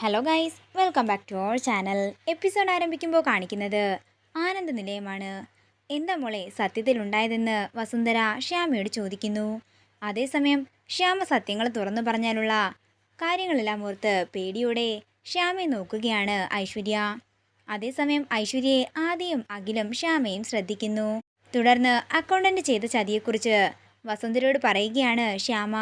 Hello guys, welcome back to our channel. Episode ആരംഭിക്കുമ്പോൾ കാണിക്കുന്നത് ആനന്ദ നിലയമാണ്. എന്താ മോളെ സത്യത്തിലുണ്ടായതെന്ന് വസുന്ധര ശ്യാമയോട് ചോദിക്കുന്നു. അതേസമയം ശ്യാമ സത്യങ്ങൾ തുറന്നു പറഞ്ഞാലുള്ള കാര്യങ്ങളെല്ലാം ഓർത്ത് പേടിയോടെ ശ്യാമയെ നോക്കുകയാണ് ഐശ്വര്യ. അതേസമയം ഐശ്വര്യയെ ആദിയും അഖിലും ശ്യാമയും ശ്രദ്ധിക്കുന്നു. തുടർന്ന് അക്കൗണ്ടന്റ് ചെയ്ത ചതിയെക്കുറിച്ച് വസുന്ധരയോട് പറയുകയാണ് ശ്യാമ.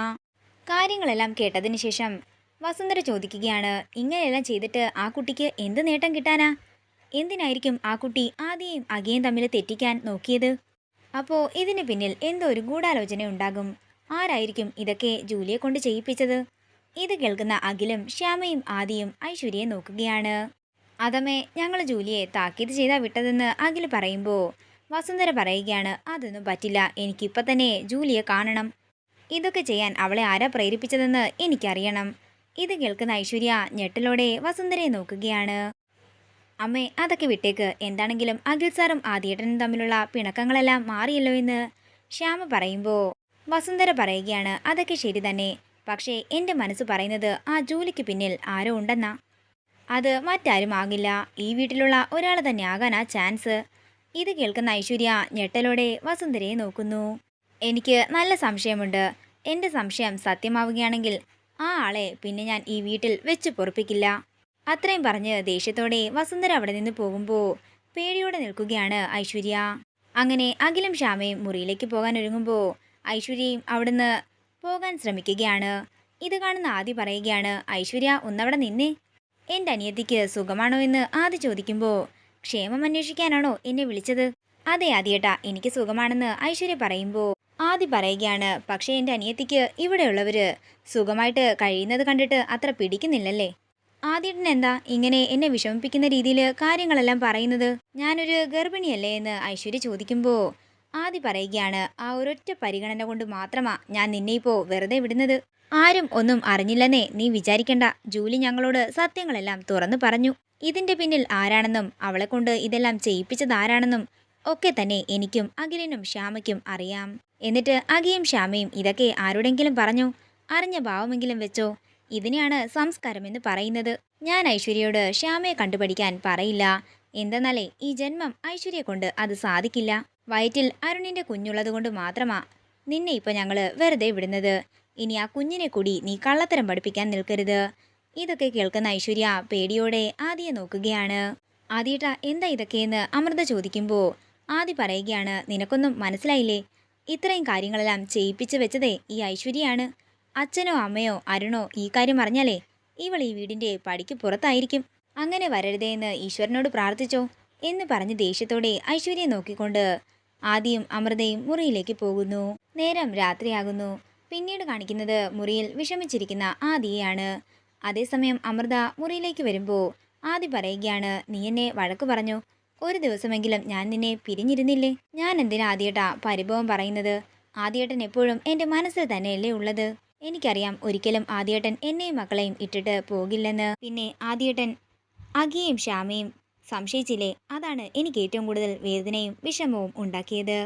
കാര്യങ്ങളെല്ലാം കേട്ടതിന് ശേഷം വസുന്ധര ചോദിക്കുകയാണ്, ഇങ്ങനെയെല്ലാം ചെയ്തിട്ട് ആ കുട്ടിക്ക് എന്ത് നേട്ടം കിട്ടാനാ? എന്തിനായിരിക്കും ആ കുട്ടി ആദിയെയും അഖിയെയും തമ്മിൽ തെറ്റിക്കാൻ നോക്കിയത്? അപ്പോൾ ഇതിന് പിന്നിൽ എന്തോ ഒരു ഗൂഢാലോചന ഉണ്ടാകും. ആരായിരിക്കും ഇതൊക്കെ ജൂലിയെ കൊണ്ട് ചെയ്യിപ്പിച്ചത്? ഇത് കേൾക്കുന്ന അഖിലും ശ്യാമയും ആദിയും ഐശ്വര്യയെ നോക്കുകയാണ്. അതമ്മേ, ഞങ്ങൾ ജൂലിയെ താക്കീത് ചെയ്താ വിട്ടതെന്ന് അഖിൽ പറയുമ്പോൾ വസുന്ധര പറയുകയാണ്, അതൊന്നും പറ്റില്ല, എനിക്കിപ്പോൾ തന്നെ ജൂലിയെ കാണണം. ഇതൊക്കെ ചെയ്യാൻ അവളെ ആരാ പ്രേരിപ്പിച്ചതെന്ന് എനിക്കറിയണം. ഇത് കേൾക്കുന്ന ഐശ്വര്യ ഞെട്ടലോടെ വസുന്ധരയെ നോക്കുകയാണ്. അമ്മേ, അതൊക്കെ വിട്ടേക്ക്. എന്താണെങ്കിലും അഖിൽ സാറും ആദിയേട്ടനും തമ്മിലുള്ള പിണക്കങ്ങളെല്ലാം മാറിയല്ലോ എന്ന് ശ്യാമ പറയുമ്പോൾ വസുന്ധര പറയുകയാണ്, അതൊക്കെ ശരി തന്നെ, പക്ഷേ എൻ്റെ മനസ്സ് പറയുന്നത് ആ ജോലിക്ക് പിന്നിൽ ആരോ ഉണ്ടെന്നാ. അത് മറ്റാരും ആകില്ല, ഈ വീട്ടിലുള്ള ഒരാൾ തന്നെ ആകാനാ ചാൻസ്. ഇത് കേൾക്കുന്ന ഐശ്വര്യ ഞെട്ടലോടെ വസുന്ധരയെ നോക്കുന്നു. എനിക്ക് നല്ല സംശയമുണ്ട്. എൻ്റെ സംശയം സത്യമാവുകയാണെങ്കിൽ ആ ആളെ പിന്നെ ഞാൻ ഈ വീട്ടിൽ വെച്ച് പൊറുപ്പിക്കില്ല. അത്രയും പറഞ്ഞ് ദേഷ്യത്തോടെ വസുന്ധര അവിടെ നിന്ന് പോകുമ്പോൾ പേടിയോടെ നിൽക്കുകയാണ് ഐശ്വര്യ. അങ്ങനെ അഖിലും ശ്യാമയും മുറിയിലേക്ക് പോകാൻ ഒരുങ്ങുമ്പോൾ ഐശ്വര്യയും അവിടുന്ന് പോകാൻ ശ്രമിക്കുകയാണ്. ഇത് കാണുന്ന ആദി പറയുകയാണ്, ഐശ്വര്യ ഒന്നവിടെ നിന്നേ. എൻ്റെ അനിയത്തിക്ക് സുഖമാണോ എന്ന് ആദി ചോദിക്കുമ്പോൾ, ക്ഷേമം അന്വേഷിക്കാനാണോ എന്നെ വിളിച്ചത്? അതെ ആദിയേട്ടാ, എനിക്ക് സുഖമാണെന്ന് ഐശ്വര്യ പറയുമ്പോൾ ആദി പറയുകയാണ്, പക്ഷേ എൻ്റെ അനിയത്തിക്ക് ഇവിടെയുള്ളവര് സുഖമായിട്ട് കഴിയുന്നത് കണ്ടിട്ട് അത്ര പിടിക്കുന്നില്ലല്ലേ? ആദ്യേട്ടൻ എന്താ ഇങ്ങനെ എന്നെ വിഷമിപ്പിക്കുന്ന രീതിയിൽ കാര്യങ്ങളെല്ലാം പറയുന്നത്? ഞാനൊരു ഗർഭിണിയല്ലേ എന്ന് ഐശ്വര്യ ചോദിക്കുമ്പോൾ ആദി പറയുകയാണ്, ആ ഒരൊറ്റ പരിഗണന കൊണ്ട് മാത്രമാ ഞാൻ നിന്നെ ഇപ്പോൾ വെറുതെ വിടുന്നത്. ആരും ഒന്നും അറിഞ്ഞില്ലെന്നേ നീ വിചാരിക്കണ്ട. ജൂലി ഞങ്ങളോട് സത്യങ്ങളെല്ലാം തുറന്നു പറഞ്ഞു. ഇതിന്റെ പിന്നിൽ ആരാണെന്നും അവളെ കൊണ്ട് ഇതെല്ലാം ചെയ്യിപ്പിച്ചതാരാണെന്നും ഒക്കെ തന്നെ എനിക്കും അഖിലിനും ശ്യാമയ്ക്കും അറിയാം. എന്നിട്ട് അഖിയും ശ്യാമയും ഇതൊക്കെ ആരോടെങ്കിലും പറഞ്ഞോ? അറിഞ്ഞ ഭാവമെങ്കിലും വെച്ചോ? ഇതിനെയാണ് സംസ്കാരമെന്ന് പറയുന്നത്. ഞാൻ ഐശ്വര്യയോട് ശ്യാമയെ കണ്ടുപഠിക്കാൻ പറയില്ല. എന്തെന്നാലേ ഈ ജന്മം ഐശ്വര്യയെ കൊണ്ട് അത് സാധിക്കില്ല. വയറ്റിൽ അരുണിന്റെ കുഞ്ഞുള്ളത് കൊണ്ട് മാത്രമാ നിന്നെ ഇപ്പൊ ഞങ്ങള് വെറുതെ വിടുന്നത്. ഇനി ആ കുഞ്ഞിനെ കൂടി നീ കള്ളത്തരം പഠിപ്പിക്കാൻ നിൽക്കരുത്. ഇതൊക്കെ കേൾക്കുന്ന ഐശ്വര്യ പേടിയോടെ ആദിയെ നോക്കുകയാണ്. ആദിയേട്ടാ, എന്താ ഇതൊക്കെയെന്ന് അമൃത ചോദിക്കുമ്പോൾ ആദി പറയുകയാണ്, നിനക്കൊന്നും മനസ്സിലായില്ലേ? ഇത്രയും കാര്യങ്ങളെല്ലാം ചെയ്യിപ്പിച്ച് വെച്ചതേ ഈ ഐശ്വര്യയാണ്. അച്ഛനോ അമ്മയോ അരുണോ ഈ കാര്യം അറിഞ്ഞാലേ ഇവൾ ഈ വീടിന്റെ പടിക്ക് പുറത്തായിരിക്കും. അങ്ങനെ വരരുതേ എന്ന് ഈശ്വരനോട് പ്രാർത്ഥിച്ചോ എന്ന് പറഞ്ഞ് ദേഷ്യത്തോടെ ഐശ്വര്യയെ നോക്കിക്കൊണ്ട് ആദിയും അമൃതയും മുറിയിലേക്ക് പോകുന്നു. നേരം രാത്രിയാകുന്നു. പിന്നീട് കാണിക്കുന്നത് മുറിയിൽ വിഷമിച്ചിരിക്കുന്ന ആദിയെയാണ്. അതേസമയം അമൃത മുറിയിലേക്ക് വരുമ്പോൾ ആദി പറയുകയാണ്, നീ എന്നെ വഴക്ക് പറഞ്ഞോ? ഒരു ദിവസമെങ്കിലും ഞാൻ നിന്നെ പിരിഞ്ഞിരുന്നില്ലേ? ഞാൻ എന്തിനാ ആദിയേട്ടാ പരിഭവം പറയുന്നത്? ആദിയേട്ടൻ എപ്പോഴും എൻ്റെ മനസ്സിൽ തന്നെയല്ലേ ഉള്ളത്. എനിക്കറിയാം ഒരിക്കലും ആദിയേട്ടൻ എന്നെയും മക്കളെയും ഇട്ടിട്ട് പോകില്ലെന്ന്. പിന്നെ ആദിയേട്ടൻ അഖിയെയും ശ്യാമയും സംശയിച്ചില്ലേ? അതാണ് എനിക്ക് ഏറ്റവും കൂടുതൽ വേദനയും വിഷമവും ഉണ്ടാക്കിയത്.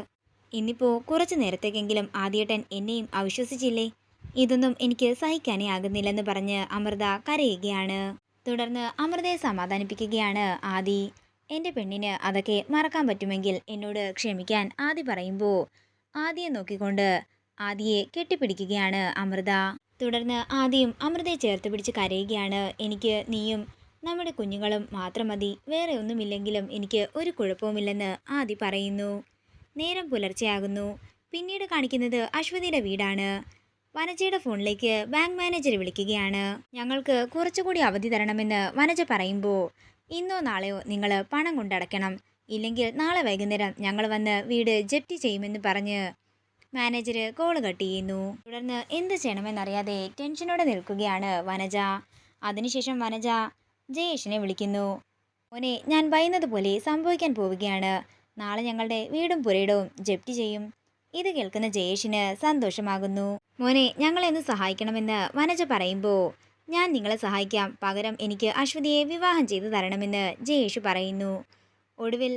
ഇന്നിപ്പോൾ കുറച്ചു നേരത്തേക്കെങ്കിലും ആദിയേട്ടൻ എന്നെയും അവിശ്വസിച്ചില്ലേ? ഇതൊന്നും എനിക്ക് സഹിക്കാനേ ആകുന്നില്ലെന്ന് പറഞ്ഞ് അമൃത കരയുകയാണ്. തുടർന്ന് അമൃതയെ സമാധാനിപ്പിക്കുകയാണ് ആദി. എൻ്റെ പെണ്ണിന് അതൊക്കെ മറക്കാൻ പറ്റുമെങ്കിൽ എന്നോട് ക്ഷമിക്കാൻ ആദി പറയുമ്പോൾ ആദിയെ നോക്കിക്കൊണ്ട് ആദിയെ കെട്ടിപ്പിടിക്കുകയാണ് അമൃത. തുടർന്ന് ആദിയും അമൃതയെ ചേർത്ത് പിടിച്ച് കരയുകയാണ്. എനിക്ക് നീയും നമ്മുടെ കുഞ്ഞുങ്ങളും മാത്രം മതി, വേറെ ഒന്നുമില്ലെങ്കിലും എനിക്ക് ഒരു കുഴപ്പവുമില്ലെന്ന് ആദി പറയുന്നു. നേരം പുലർച്ചെയാകുന്നു. പിന്നീട് കാണിക്കുന്നത് അശ്വതിയുടെ വീടാണ്. വനജയുടെ ഫോണിലേക്ക് ബാങ്ക് മാനേജർ വിളിക്കുകയാണ്. ഞങ്ങൾക്ക് കുറച്ചുകൂടി അവധി തരണമെന്ന് വനജ പറയുമ്പോൾ, ഇന്നോ നാളെയോ നിങ്ങൾ പണം കൊണ്ടടയ്ക്കണം, ഇല്ലെങ്കിൽ നാളെ വൈകുന്നേരം ഞങ്ങൾ വന്ന് വീട് ജപ്തി ചെയ്യുമെന്ന് പറഞ്ഞ് മാനേജർ കോള് കട്ട് ചെയ്യുന്നു. തുടർന്ന് എന്ത് ചെയ്യണമെന്നറിയാതെ ടെൻഷനോടെ നിൽക്കുകയാണ് വനജ. അതിനുശേഷം വനജ ജയേഷിനെ വിളിക്കുന്നു. മോനെ, ഞാൻ പറയുന്നതുപോലെ സംഭവിക്കാൻ പോവുകയാണ്. നാളെ ഞങ്ങളുടെ വീടും പുരയിടവും ജപ്തി ചെയ്യും. ഇത് കേൾക്കുന്ന ജയേഷിന് സന്തോഷമാകുന്നു. മോനെ, ഞങ്ങളെ ഒന്ന് സഹായിക്കണമെന്ന് വനജ പറയുമ്പോൾ, ഞാൻ നിങ്ങളെ സഹായിക്കാം, പകരം എനിക്ക് അശ്വതിയെ വിവാഹം ചെയ്തു തരണമെന്ന് ജയേഷ് പറയുന്നു. ഒടുവിൽ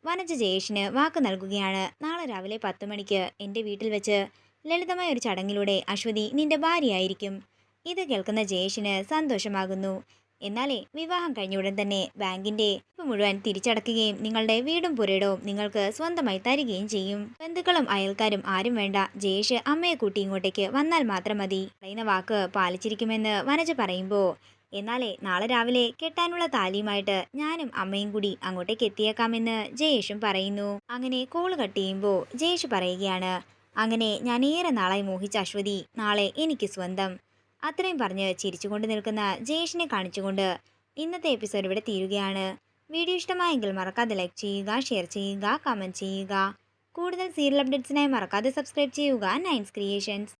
വനജ ജയേഷിന് വാക്ക് നൽകുകയാണ്. നാളെ രാവിലെ 10 മണിക്ക് എൻ്റെ വീട്ടിൽ വെച്ച് ലളിതമായ ഒരു ചടങ്ങിലൂടെ അശ്വതി നിന്റെ ഭാര്യയായിരിക്കും. ഇത് കേൾക്കുന്ന ജയേഷിന് സന്തോഷമാകുന്നു. എന്നാലേ വിവാഹം കഴിഞ്ഞ ഉടൻ തന്നെ ബാങ്കിന്റെ മുഴുവൻ തിരിച്ചടക്കുകയും നിങ്ങളുടെ വീടും പുരയിടവും നിങ്ങൾക്ക് സ്വന്തമായി തരികയും ചെയ്യും. ബന്ധുക്കളും അയൽക്കാരും ആരും വേണ്ട, ജയേഷ് അമ്മയെ കൂട്ടി ഇങ്ങോട്ടേക്ക് വന്നാൽ മാത്രം മതി. പറയുന്ന വാക്ക് പാലിച്ചിരിക്കുമെന്ന് വനജ പറയുമ്പോ എന്നാലേ നാളെ രാവിലെ കെട്ടാനുള്ള താലിയുമായിട്ട് ഞാനും അമ്മയും കൂടി അങ്ങോട്ടേക്ക് എത്തിയേക്കാമെന്ന് ജയേഷും പറയുന്നു. അങ്ങനെ കോള് കട്ട് ചെയ്യുമ്പോ ജയേഷ് പറയുകയാണ്, അങ്ങനെ ഞാൻ ഏറെ നാളായി മോഹിച്ച അശ്വതി നാളെ എനിക്ക് സ്വന്തം. അത്രയും പറഞ്ഞ് ചിരിച്ചുകൊണ്ട് നിൽക്കുന്ന ജയേഷിനെ കാണിച്ചുകൊണ്ട് ഇന്നത്തെ എപ്പിസോഡ് ഇവിടെ തീരുകയാണ്. വീഡിയോ ഇഷ്ടമായെങ്കിൽ മറക്കാതെ ലൈക്ക് ചെയ്യുക, ഷെയർ ചെയ്യുക, കമൻറ്റ് ചെയ്യുക. കൂടുതൽ സീരിയൽ അപ്ഡേറ്റ്സിനായി മറക്കാതെ സബ്സ്ക്രൈബ് ചെയ്യുക നയൻസ് ക്രിയേഷൻസ്.